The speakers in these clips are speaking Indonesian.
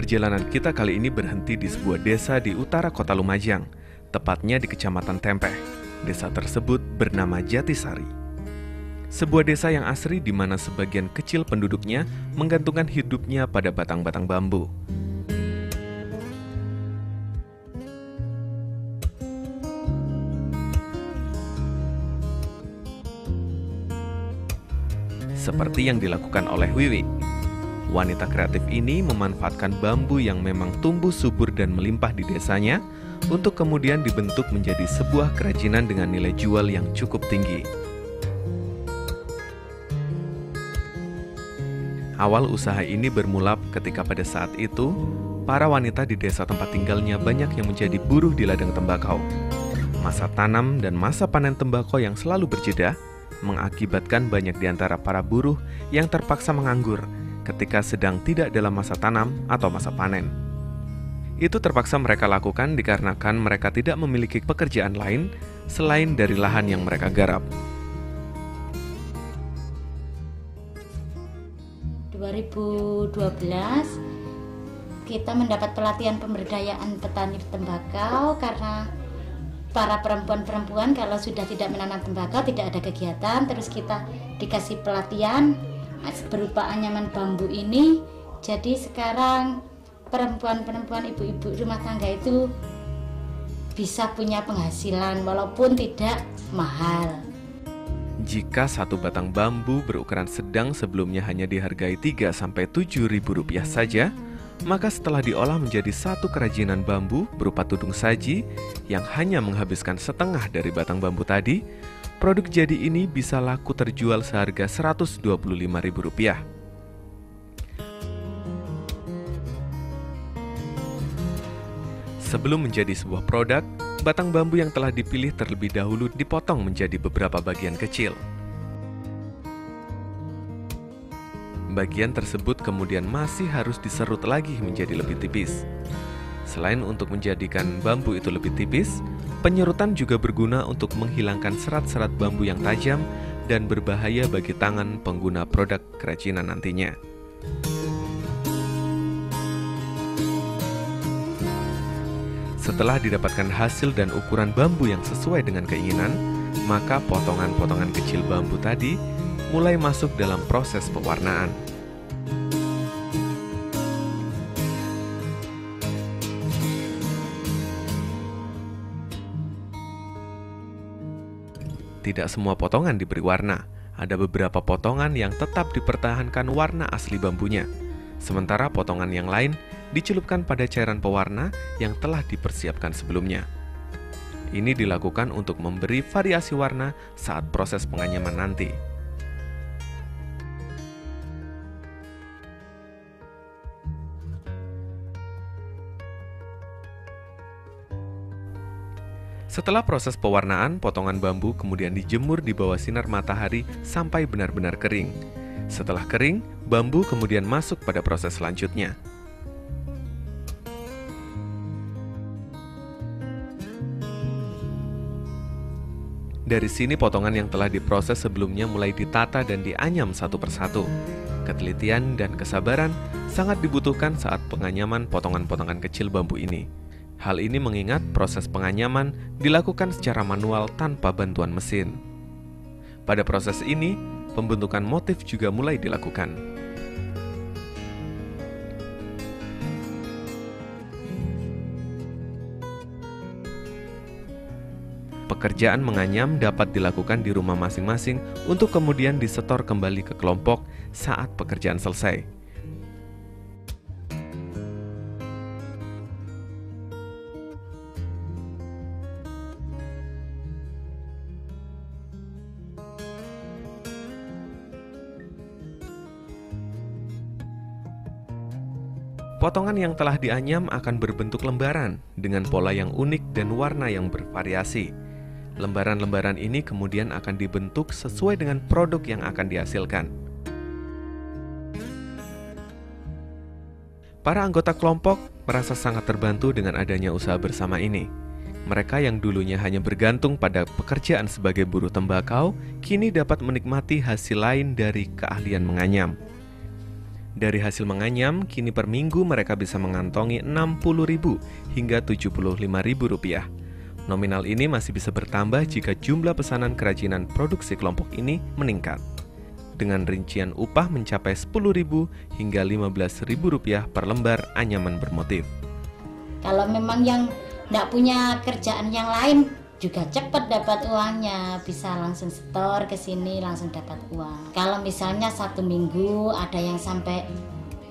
Perjalanan kita kali ini berhenti di sebuah desa di utara kota Lumajang, tepatnya di Kecamatan Tempeh. Desa tersebut bernama Jatisari. Sebuah desa yang asri di mana sebagian kecil penduduknya menggantungkan hidupnya pada batang-batang bambu. Seperti yang dilakukan oleh Wiwi. Wanita kreatif ini memanfaatkan bambu yang memang tumbuh subur dan melimpah di desanya untuk kemudian dibentuk menjadi sebuah kerajinan dengan nilai jual yang cukup tinggi. Awal usaha ini bermula ketika pada saat itu, para wanita di desa tempat tinggalnya banyak yang menjadi buruh di ladang tembakau. Masa tanam dan masa panen tembakau yang selalu berjeda mengakibatkan banyak di antara para buruh yang terpaksa menganggur ketika sedang tidak dalam masa tanam atau masa panen. Itu terpaksa mereka lakukan dikarenakan mereka tidak memiliki pekerjaan lain selain dari lahan yang mereka garap. 2012 kita mendapat pelatihan pemberdayaan petani tembakau karena para perempuan-perempuan kalau sudah tidak menanam tembakau tidak ada kegiatan, terus kita dikasih pelatihan berupa anyaman bambu ini. Jadi sekarang perempuan-perempuan, ibu-ibu rumah tangga itu bisa punya penghasilan walaupun tidak mahal. Jika satu batang bambu berukuran sedang sebelumnya hanya dihargai 3-7 ribu rupiah saja, maka setelah diolah menjadi satu kerajinan bambu berupa tudung saji yang hanya menghabiskan setengah dari batang bambu tadi, produk jadi ini bisa laku terjual seharga Rp125.000. Sebelum menjadi sebuah produk, batang bambu yang telah dipilih terlebih dahulu dipotong menjadi beberapa bagian kecil. Bagian tersebut kemudian masih harus diserut lagi menjadi lebih tipis. Selain untuk menjadikan bambu itu lebih tipis, penyerutan juga berguna untuk menghilangkan serat-serat bambu yang tajam dan berbahaya bagi tangan pengguna produk kerajinan nantinya. Setelah didapatkan hasil dan ukuran bambu yang sesuai dengan keinginan, maka potongan-potongan kecil bambu tadi mulai masuk dalam proses pewarnaan. Tidak semua potongan diberi warna. Ada beberapa potongan yang tetap dipertahankan warna asli bambunya. Sementara potongan yang lain dicelupkan pada cairan pewarna yang telah dipersiapkan sebelumnya. Ini dilakukan untuk memberi variasi warna saat proses penganyaman nanti. Setelah proses pewarnaan, potongan bambu kemudian dijemur di bawah sinar matahari sampai benar-benar kering. Setelah kering, bambu kemudian masuk pada proses selanjutnya. Dari sini potongan yang telah diproses sebelumnya mulai ditata dan dianyam satu persatu. Ketelitian dan kesabaran sangat dibutuhkan saat penganyaman potongan-potongan kecil bambu ini. Hal ini mengingat proses penganyaman dilakukan secara manual tanpa bantuan mesin. Pada proses ini, pembentukan motif juga mulai dilakukan. Pekerjaan menganyam dapat dilakukan di rumah masing-masing untuk kemudian disetor kembali ke kelompok saat pekerjaan selesai. Potongan yang telah dianyam akan berbentuk lembaran dengan pola yang unik dan warna yang bervariasi. Lembaran-lembaran ini kemudian akan dibentuk sesuai dengan produk yang akan dihasilkan. Para anggota kelompok merasa sangat terbantu dengan adanya usaha bersama ini. Mereka yang dulunya hanya bergantung pada pekerjaan sebagai buruh tembakau, kini dapat menikmati hasil lain dari keahlian menganyam. Dari hasil menganyam, kini per minggu mereka bisa mengantongi Rp60.000 hingga Rp75.000. Nominal ini masih bisa bertambah jika jumlah pesanan kerajinan produksi kelompok ini meningkat. Dengan rincian upah mencapai Rp10.000 hingga Rp15.000 per lembar anyaman bermotif. Kalau memang yang tidak punya kerjaan yang lain, juga cepat dapat uangnya, bisa langsung setor ke sini langsung dapat uang. Kalau misalnya 1 minggu ada yang sampai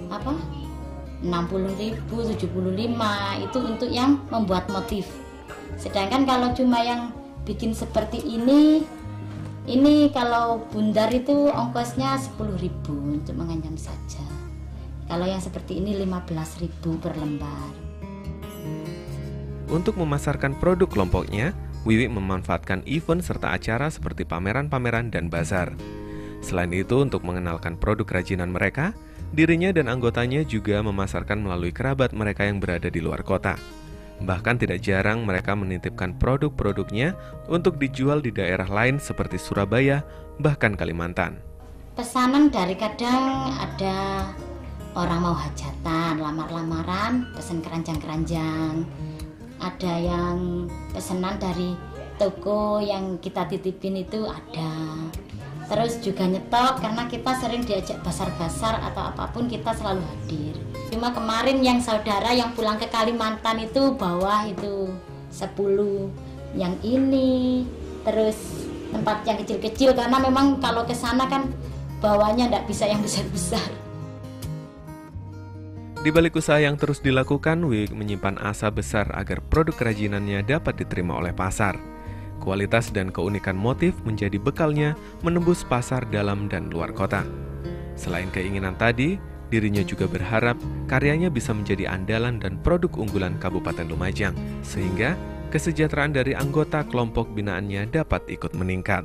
60.000, 75.000 itu untuk yang membuat motif. Sedangkan kalau cuma yang bikin seperti ini kalau bundar itu ongkosnya 10.000 untuk menganyam saja. Kalau yang seperti ini 15.000 per lembar. Untuk memasarkan produk kelompoknya, Wiwi memanfaatkan event serta acara seperti pameran-pameran dan bazar. Selain itu, untuk mengenalkan produk kerajinan mereka, dirinya dan anggotanya juga memasarkan melalui kerabat mereka yang berada di luar kota. Bahkan tidak jarang mereka menitipkan produk-produknya untuk dijual di daerah lain seperti Surabaya, bahkan Kalimantan. Pesanan dari kadang ada orang mau hajatan, lamar-lamaran, pesan keranjang-keranjang. Ada yang pesanan dari toko yang kita titipin itu ada. Terus juga nyetok karena kita sering diajak basar-basar atau apapun kita selalu hadir. Cuma kemarin yang saudara yang pulang ke Kalimantan itu bawa itu 10 yang ini. Terus tempat yang kecil-kecil karena memang kalau ke sana kan bawanya enggak bisa yang besar-besar. Di balik usaha yang terus dilakukan, Wiwi menyimpan asa besar agar produk kerajinannya dapat diterima oleh pasar. Kualitas dan keunikan motif menjadi bekalnya menembus pasar dalam dan luar kota. Selain keinginan tadi, dirinya juga berharap karyanya bisa menjadi andalan dan produk unggulan Kabupaten Lumajang, sehingga kesejahteraan dari anggota kelompok binaannya dapat ikut meningkat.